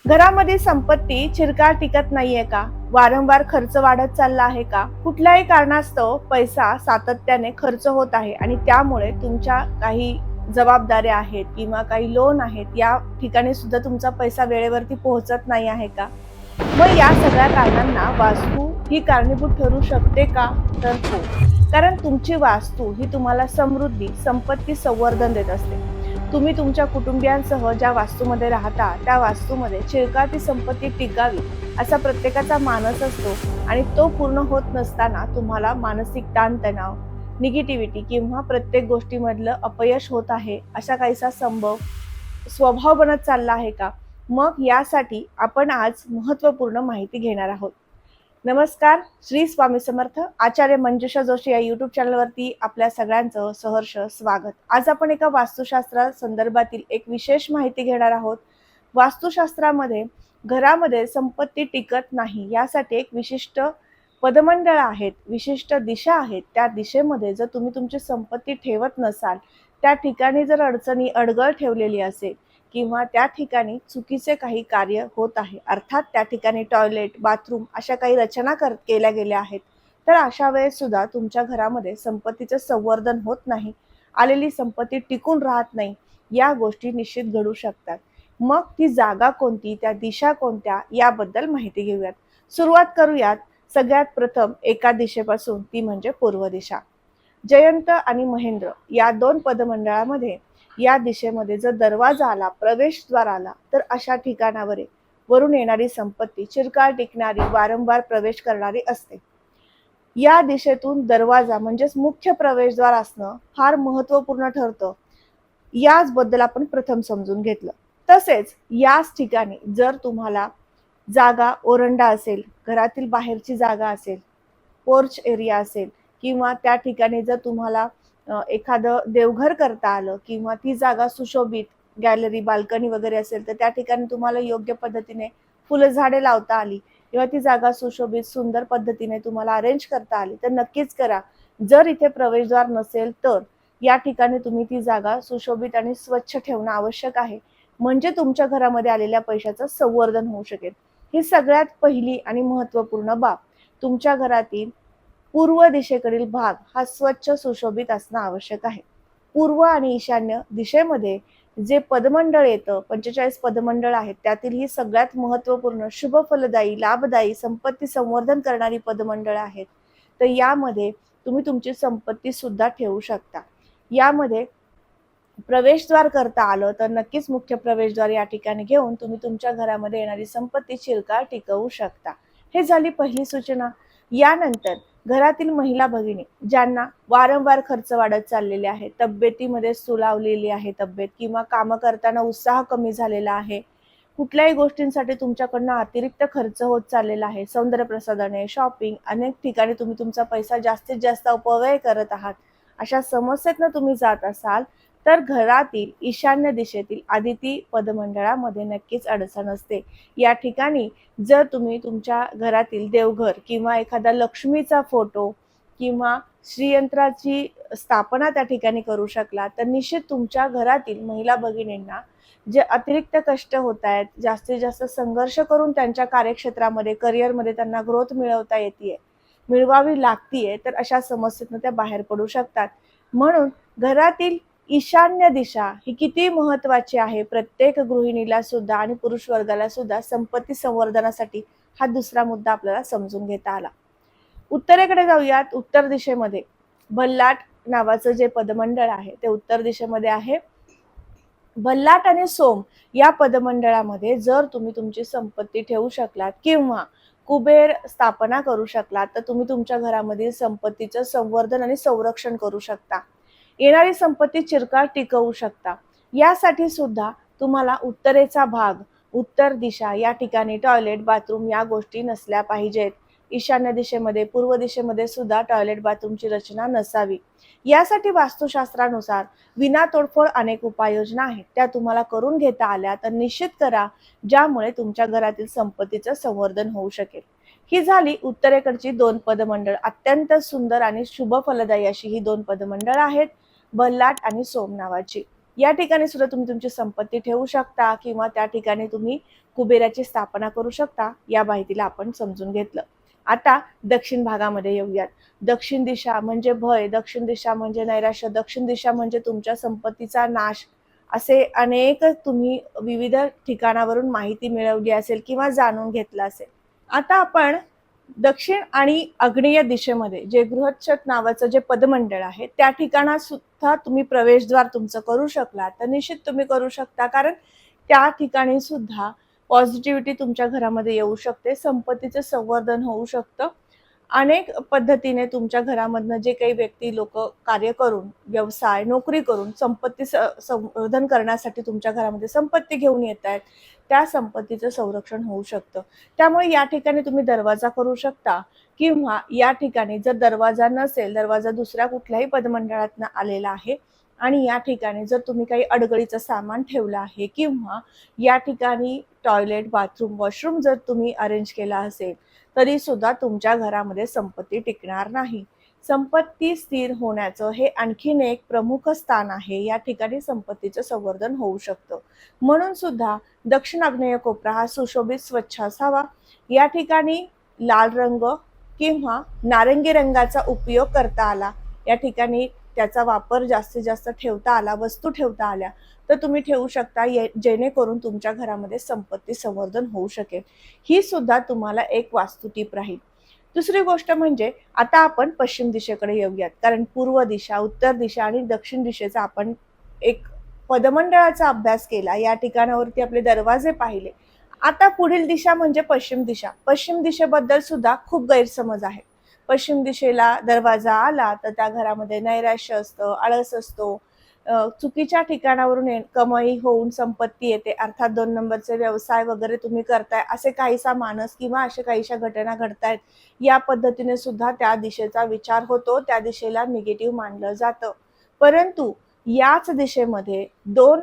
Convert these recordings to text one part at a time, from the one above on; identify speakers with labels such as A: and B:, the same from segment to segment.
A: घरामध्ये संपत्ती चिरकाळ टिकत नाहीये का? वारंवार खर्च वाढत चालला आहे का? कुठल्याही कारणास्तव पैसा सातत्याने खर्च होत आहे आणि त्यामुळे तुमच्या काही जबाबदाऱ्या आहेत किंवा काही लोन आहेत, या ठिकाणी सुद्धा तुमचा पैसा वेळेवरती पोहोचत नाही आहे का? मग या सगळ्या कारणांना वास्तू ही कारणीभूत ठरू शकते का? तर हो. कारण तुमची वास्तू ही तुम्हाला समृद्धी, संपत्ती संवर्धन देत असते. तुम्ही तुमच्या कुटुंबियांसह ज्या वास्तूमध्ये राहता, त्या वास्तूमध्ये चिरकाळ ती संपत्ती टिकावी असा प्रत्येकाचा मानस असतो आणि तो पूर्ण होत नसताना तुम्हाला मानसिक ताणतणाव, निगेटिव्हिटी किंवा प्रत्येक गोष्टीमधलं अपयश होत आहे अशा काहीसा स्वभाव बनत चालला आहे का? मग यासाठी आपण आज महत्त्वपूर्ण माहिती घेणार आहोत. नमस्कार, श्री स्वामी समर्थ. आचार्य मंजुषा जोशी या यूट्यूब चॅनलवरती आपल्या सगळ्यांचं सहर्ष स्वागत. आज आपण एका वास्तुशास्त्रा संदर्भातील एक विशेष माहिती घेणार आहोत. वास्तुशास्त्रामध्ये घरामध्ये संपत्ती टिकत नाही यासाठी एक विशिष्ट पदमंडळ आहेत, विशिष्ट दिशा आहेत. त्या दिशेमध्ये जर तुम्ही तुमची संपत्ती ठेवत नसाल, त्या ठिकाणी जर अडचणी अडगळ ठेवलेली असेल किंवा त्या ठिकाणी चुकीचे काही कार्य होत आहे, अर्थात त्या ठिकाणी टॉयलेट, बाथरूम अशा काही रचना केल्या गेल्या आहेत, तर अशा वेळेस सुद्धा तुमच्या घरामध्ये संपत्तीचं संवर्धन होत नाही, आलेली संपत्ती टिकून राहत नाही. या गोष्टी निश्चित घडू शकतात. मग ती जागा कोणती, त्या दिशा कोणत्या याबद्दल माहिती घेऊयात. सुरुवात करूयात सगळ्यात प्रथम एका दिशेपासून, ती म्हणजे पूर्व दिशा. जयंत आणि महेंद्र या दोन पदमंडळामध्ये या दिशेमध्ये जर दरवाजा आला, प्रवेशद्वार आला, तर अशा ठिकाणावर वरून येणारी संपत्ती चिरकाळ टिकणारी, वारंवार प्रवेश करणारी असते. या दिशेतून दरवाजा म्हणजेच मुख्य प्रवेशद्वार असणं फार महत्त्वपूर्ण ठरतं. याचबद्दल आपण प्रथम समजून घेतलं. तसेच याच ठिकाणी जर तुम्हाला जागा, ओरंडा असेल, घरातील बाहेरची जागा असेल, पोर्च एरिया असेल किंवा त्या ठिकाणी जर तुम्हाला एखादं देवघर करता आलं किंवा ती जागा सुशोभित गॅलरी, बाल्कनी वगैरे असेल, तर त्या ठिकाणी तुम्हाला योग्य पद्धतीने फुलझाडे लावता आली किंवा ती जागा सुशोभित सुंदर पद्धतीने तुम्हाला अरेंज करता आली, तर नक्कीच करा. जर इथे प्रवेशद्वार नसेल तर या ठिकाणी तुम्ही ती जागा सुशोभित आणि स्वच्छ ठेवणं आवश्यक आहे. म्हणजे तुमच्या घरामध्ये आलेल्या पैशाचं संवर्धन होऊ शकेल. ही सगळ्यात पहिली आणि महत्त्वपूर्ण बाब. तुमच्या घरातील पूर्व दिशेकडील भाग हा स्वच्छ सुशोभित असणं आवश्यक आहे. पूर्व आणि ईशान्य दिशेमध्ये जे पदमंडळ येतं, 45 पदमंडळ आहेत, त्यातील ही सगळ्यात महत्त्वपूर्ण, शुभ फलदायी, लाभदायी, संपत्ती संवर्धन करणारी पदमंडळ आहेत. तर यामध्ये तुम्ही तुमची संपत्ती सुद्धा ठेवू शकता. यामध्ये प्रवेशद्वार करता आलं तर नक्कीच मुख्य प्रवेशद्वार या ठिकाणी घेऊन तुम्ही तुमच्या घरामध्ये येणारी संपत्ती चिरकाळ टिकवू शकता. हे झाली पहिली सूचना. यानंतर घरातील महिला भगिनी ज्यांना वारंवार खर्च वाढत चाललेले आहे, तब्येतीमध्ये सुलावलेली आहे तब्येत किंवा कामं करताना उत्साह कमी झालेला आहे, कुठल्याही गोष्टींसाठी तुमच्याकडनं अतिरिक्त खर्च होत चाललेला आहे, सौंदर्य प्रसाधने, शॉपिंग, अनेक ठिकाणी तुम्ही तुमचा पैसा जास्तीत जास्त अपव्यय करत आहात, अशा समस्येतनं तुम्ही जात असाल, तर घरातील ईशान्य दिशेतील आदिती पदमंडळामध्ये नक्कीच अडचण असते. या ठिकाणी जर तुम्ही तुमच्या घरातील देवघर किंवा एखादा लक्ष्मीचा फोटो किंवा श्रीयंत्राची स्थापना त्या ठिकाणी करू शकला, तर निश्चित तुमच्या घरातील महिला भगिनींना जे अतिरिक्त कष्ट होत आहेत, जास्तीत जास्त संघर्ष करून त्यांच्या कार्यक्षेत्रामध्ये, करिअरमध्ये त्यांना ग्रोथ मिळवावी लागतीये, तर अशा समस्येतनं त्या बाहेर पडू शकतात. म्हणून घरातील ईशान्य दिशा ही किती महत्त्वाची आहे प्रत्येक गृहिणीला सुद्धा आणि पुरुष वर्गाला सुद्धा संपत्ती संवर्धनासाठी, हा दुसरा मुद्दा आपल्याला समजून घेता आला. उत्तरेकडे जाऊयात. उत्तर दिशेमध्ये भल्लाट नावाचं जे पदमंडळ आहे ते उत्तर दिशेमध्ये आहे. भल्लाट आणि सोम या पदमंडळामध्ये जर तुम्ही तुमची संपत्ती ठेवू शकलात किंवा कुबेर स्थापना करू शकलात, तर तुम्ही तुमच्या घरामधील संपत्तीचं संवर्धन आणि संरक्षण करू शकता. येणारी संपत्ती चिरकाळ टिकवू शकता. यासाठी सुद्धा तुम्हाला उत्तरेचा भाग, उत्तर दिशा या ठिकाणी टॉयलेट, बाथरूम या गोष्टी नसल्या पाहिजेत. ईशान्य दिशेमध्ये, पूर्व दिशेमध्ये सुद्धा टॉयलेट, बाथरूमची रचना नसावी. यासाठी वास्तुशास्त्रानुसार विना तोडफोड अनेक उपाययोजना आहेत. त्या तुम्हाला करून घेता आल्या तर निश्चित करा, ज्यामुळे तुमच्या घरातील संपत्तीचं संवर्धन होऊ शकेल. ही झाली उत्तरेकडची दोन पदमंडळ. अत्यंत सुंदर आणि शुभ फलदायी अशी ही दोन पदमंडळ आहेत, भल्लाट आणि सोम नावाची. या ठिकाणी सुद्धा तुम्ही तुमची संपत्ती ठेवू शकता किंवा त्या ठिकाणी तुम्ही कुबेराची स्थापना करू शकता. या माहितीला आपण समजून घेतलं. आता दक्षिण भागामध्ये येऊयात. दक्षिण दिशा म्हणजे भय, दक्षिण दिशा म्हणजे नैराश्य, दक्षिण दिशा म्हणजे तुमच्या संपत्तीचा नाश. असे अनेक तुम्ही विविध ठिकाणावरून माहिती मिळवली असेल किंवा जाणून घेतलं असेल. आता आपण दक्षिण आणि आग्नेय दिशेमध्ये जे बृहच्छत नावाचं जे पदमंडळ आहे, त्या ठिकाणात सुद्धा तुम्ही प्रवेशद्वार तुमचं करू शकला तर निश्चित तुम्ही करू शकता. कारण त्या ठिकाणी सुद्धा पॉझिटिव्हिटी तुमच्या घरामध्ये येऊ शकते, संपत्तीचं संवर्धन होऊ शकतं. अनेक पद्धतीने तुमच्या घरामधनं जे काही व्यक्ती लोक कार्य करून, व्यवसाय, नोकरी करून संपत्ती संवर्धन करण्यासाठी तुमच्या घरामध्ये संपत्ती घेऊन येत आहेत, त्या संपत्तीचं संरक्षण होऊ शकतं. त्यामुळे या ठिकाणी तुम्ही दरवाजा करू शकता किंवा या ठिकाणी जर दरवाजा नसेल, दरवाजा दुसऱ्या कुठल्याही पदमंडळातनं आलेला आहे आणि या ठिकाणी जर तुम्ही काही अडगळीचं सामान ठेवलं आहे किंवा या ठिकाणी टॉयलेट, बाथरूम, वॉशरूम जर तुम्ही अरेंज केला असेल, तरी सुद्धा तुमच्या घरामध्ये संपत्ती टिकणार नाही. संपत्ती स्थिर होण्याचं हे आणखीन एक प्रमुख स्थान आहे. या ठिकाणी संपत्तीचं संवर्धन होऊ शकतं. म्हणून सुद्धा दक्षिण आग्नेय कोपरा हा सुशोभित, स्वच्छ असावा. या ठिकाणी लाल रंग किंवा नारंगी रंगाचा उपयोग करता आला, या ठिकाणी त्याचा वापर जास्तीत जास्त ठेवता आला, वस्तू ठेवता आल्या, तर तुम्ही ठेवू शकता, जेणेकरून तुमच्या घरामध्ये संपत्ती संवर्धन होऊ शकेल. ही सुद्धा तुम्हाला एक वास्तू टीप राहील. दुसरी गोष्ट म्हणजे आता आपण पश्चिम दिशेकडे येऊयात. कारण पूर्व दिशा, उत्तर दिशा आणि दक्षिण दिशेचा आपण एक पदमंडळाचा अभ्यास केला. या ठिकाणावरती आपले दरवाजे पाहिले. आता पुढील दिशा म्हणजे पश्चिम दिशा. पश्चिम दिशेबद्दल सुद्धा खूप गैरसमज आहे. पश्चिम दिशेला दरवाजा आला तर त्या घरामध्ये नैराश्य असतं, आळस असतो, चुकीच्या ठिकाणावरून कमाई होऊन संपत्ती येते, अर्थात 2 नंबरचे व्यवसाय वगैरे तुम्ही करताय, असे काहीसा मानस किंवा अशा काहीशा घटना घडतायत. या पद्धतीने सुद्धा त्या दिशेचा विचार होतो, त्या दिशेला निगेटिव्ह मानलं जातं. परंतु याच दिशेमध्ये 2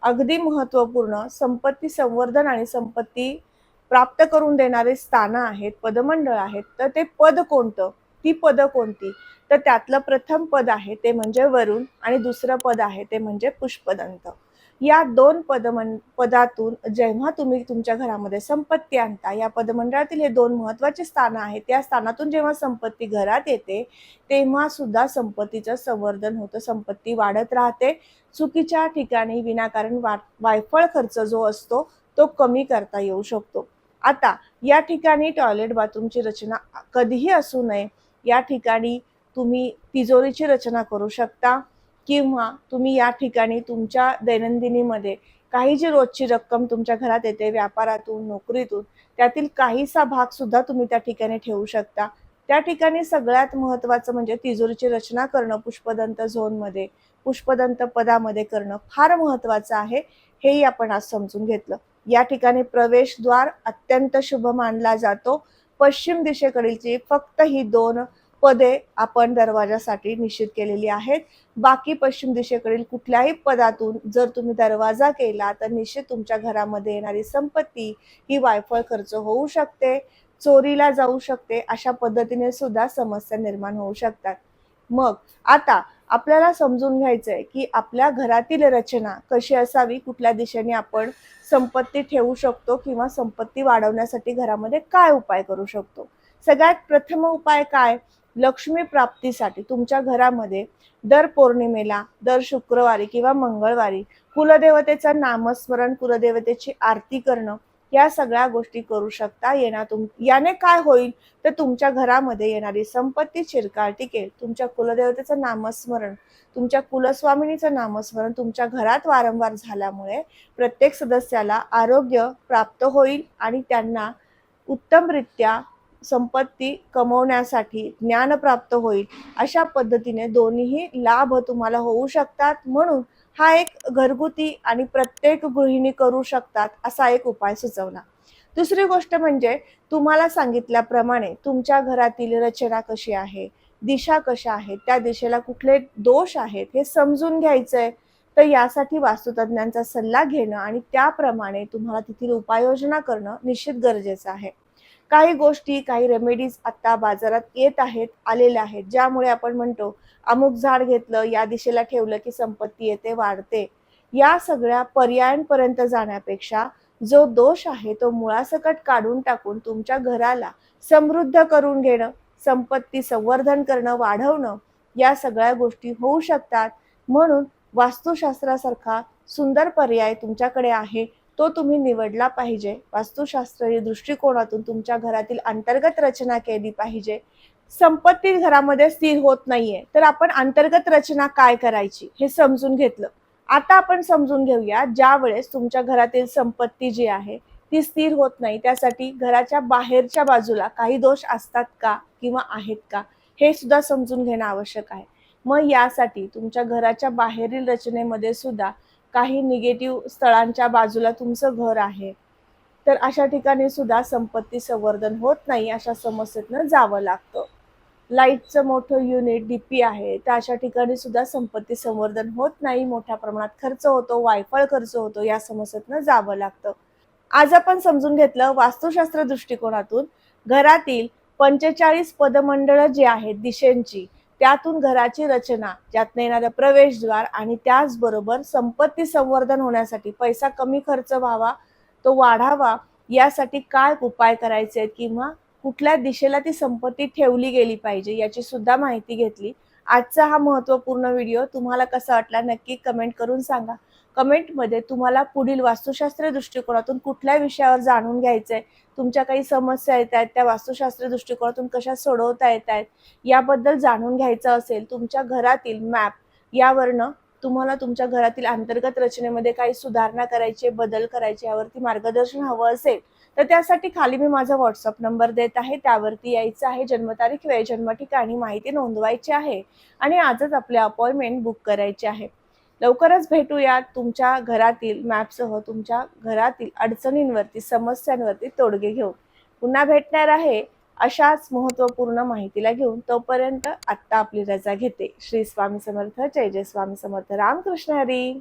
A: अगदी महत्त्वपूर्ण संपत्ती संवर्धन आणि संपत्ती प्राप्त करून देणारे स्थानं आहेत, पदमंडळ आहेत. तर ते पद कोणतं? ती पदं कोणती? तर त्यातलं प्रथम पद आहे ते म्हणजे वरुण आणि दुसरं पद आहे ते म्हणजे पुष्पदंत. या 2 पदातून जेव्हा तुम्ही तुमच्या घरामध्ये संपत्ती आणता, या पदमंडळातील हे 2 महत्त्वाचे स्थानं आहेत. त्या स्थानातून जेव्हा संपत्ती घरात येते, तेव्हा सुद्धा संपत्तीचं संवर्धन होतं, संपत्ती वाढत राहते. चुकीच्या ठिकाणी विनाकारण वायफळ खर्च जो असतो, तो कमी करता येऊ शकतो. आता या ठिकाणी टॉयलेट, बाथरूमची रचना कधीही असू नये. या ठिकाणी तुम्ही तिजोरीची रचना करू शकता किंवा तुम्ही या ठिकाणी तुमच्या दैनंदिनीमध्ये काही जी रोजची रक्कम तुमच्या घरात येते व्यापारातून, नोकरीतून, त्यातील काहीसा भाग सुद्धा तुम्ही त्या ठिकाणी ठेवू शकता. त्या ठिकाणी सगळ्यात महत्त्वाचं म्हणजे तिजोरीची रचना करणं पुष्पदंत झोनमध्ये, पुष्पदंत पदामध्ये करणं फार महत्त्वाचं आहे. हेही आपण आज समजून घेतलं. या ठिकाणी प्रवेशद्वार अत्यंत शुभ मानला जातो. पश्चिम दिशेकडीलची फक्त ही 2 पदे आपण दरवाजासाठी निश्चित केलेली आहेत. बाकी पश्चिम दिशेकडील कुठल्याही पदातून जर तुम्ही दरवाजा केला तर निश्चित तुमच्या घरामध्ये येणारी संपत्ती ही वायफळ खर्च होऊ शकते, चोरीला जाऊ शकते, अशा पद्धतीने सुद्धा समस्या निर्माण होऊ शकतात. मग आता आपल्याला समजून घ्यायचंय की आपल्या घरातील रचना कशी असावी, कुठल्या दिशेने आपण संपत्ती ठेवू शकतो किंवा संपत्ती वाढवण्यासाठी घरामध्ये काय उपाय करू शकतो. सगळ्यात प्रथम उपाय काय? लक्ष्मी प्राप्तीसाठी तुमच्या घरामध्ये दर पौर्णिमेला, दर शुक्रवारी किंवा मंगळवारी कुलदेवतेचं नामस्मरण, कुलदेवतेची आरती करणं, या सगळ्या गोष्टी करू शकता. याने काय होईल तर तुमच्या घरामध्ये येणारी संपत्ती चिरकाळ टिकेल. तुमच्या कुलदेवतेचं नामस्मरण, तुमच्या कुलस्वामिनीचं नामस्मरण तुमच्या घरात वारंवार झाल्यामुळे प्रत्येक सदस्याला आरोग्य प्राप्त होईल आणि त्यांना उत्तमरित्या संपत्ती कमवण्यासाठी ज्ञान प्राप्त होईल. अशा पद्धतीने दोन्हीही लाभ तुम्हाला होऊ शकतात. म्हणून हा एक घरगुती आणि प्रत्येक गृहिणी करू शकतात असा एक उपाय सुचवला. दुसरी गोष्ट म्हणजे तुम्हाला सांगितल्याप्रमाणे तुमच्या घरातील रचना कशी आहे, दिशा कशा आहेत, त्या दिशेला कुठले दोष आहेत हे समजून घ्यायचंय. तर यासाठी वास्तुतज्ञांचा सल्ला घेणं आणि त्याप्रमाणे तुम्हाला तिथील उपाययोजना करणं निश्चित गरजेचं आहे. काही गोष्टी, काही रेमेडीज आता बाजारात येत आहेत, आलेल्या आहेत, ज्यामुळे आपण म्हणतो अमुक झाड घेतलं, या दिशेला ठेवलं की संपत्ती येते, वाढते. या सगळ्या पर्यायांपर्यंत जाण्यापेक्षा जो दोष आहे तो मुळासकट काढून टाकून तुमच्या घराला समृद्ध करून घेणं, संपत्ती संवर्धन करणं, वाढवणं, या सगळ्या गोष्टी होऊ शकतात. म्हणून वास्तुशास्त्रासारखा सुंदर पर्याय तुमच्याकडे आहे, तो तुम्ही निवडला पाहिजे. वास्तुशास्त्रीय दृष्टिकोनातून तुमच्या घरातील अंतर्गत रचना केली पाहिजे. संपत्ती घरामध्ये स्थिर होत नाहीये, तर आपण अंतर्गत रचना काय करायची हे समजून घेतलं. आता आपण समजून घेऊया, ज्या वेळेस तुमच्या घरातील संपत्ती जी आहे ती स्थिर होत नाही, त्यासाठी घराच्या बाहेरच्या बाजूला काही दोष असतात का किंवा आहेत का, हे सुद्धा समजून घेणं आवश्यक आहे. मग यासाठी तुमच्या घराच्या बाहेरील रचनेमध्ये सुद्धा काही निगेटिव्ह स्थळांच्या बाजूला तुमचं घर आहे, तर अशा ठिकाणी सुद्धा संपत्ती संवर्धन होत नाही, अशा समस्येतनं जावं लागतं. लाईटचं मोठं युनिट डीपी आहे, तर अशा ठिकाणी सुद्धा संपत्ती संवर्धन होत नाही, मोठ्या प्रमाणात खर्च होतो, वायफळ खर्च होतो, या समस्येतनं जावं लागतं. आज आपण समजून घेतलं वास्तुशास्त्र दृष्टिकोनातून घरातील 45 पदमंडळ जी आहेत दिशेंची, त्यातून घराची रचना, त्यातनं येणारं प्रवेशद्वार आणि त्याचबरोबर संपत्ती संवर्धन होण्यासाठी पैसा कमी खर्च व्हावा, तो वाढावा, यासाठी काय उपाय करायचे आहेत किंवा कुठल्या दिशेला ती संपत्ती ठेवली गेली पाहिजे याची सुद्धा माहिती घेतली. आजचा हा महत्त्वपूर्ण व्हिडिओ तुम्हाला कसा वाटला नक्की कमेंट करून सांगा. कमेंटमध्ये तुम्हाला पुढील वास्तुशास्त्रीय दृष्टिकोनातून कुठल्या विषयावर जाणून घ्यायचंय, तुमच्या काही समस्या येत आहेत त्या वास्तुशास्त्रीय दृष्टिकोनातून कशा सोडवता येत आहेत, याबद्दल जाणून घ्यायचं असेल, तुमच्या घरातील मॅप यावरनं तुम्हाला तुमच्या घरातील अंतर्गत रचनेमध्ये काही सुधारणा करायची, बदल करायचे, यावरती मार्गदर्शन हवं असेल, तर त्यासाठी खाली मी माझा व्हॉट्सअप नंबर देत आहे, त्यावरती यायचं आहे. जन्मतारीख, वेळ, जन्म ठिकाणी माहिती नोंदवायची आहे आणि आजच आपले अपॉइंटमेंट बुक करायची आहे. लवकरच भेटूयात तुमच्या घरातील मॅपसह तुमच्या घरातील अडचणींवरती, समस्यांवरती तोडगे घेऊन. पुन्हा भेटणार आहे अशाच महत्त्वपूर्ण माहितीला घेऊन. तोपर्यंत आत्ता आपली रजा घेते. श्री स्वामी समर्थ. जय जय स्वामी समर्थ. रामकृष्ण हरी.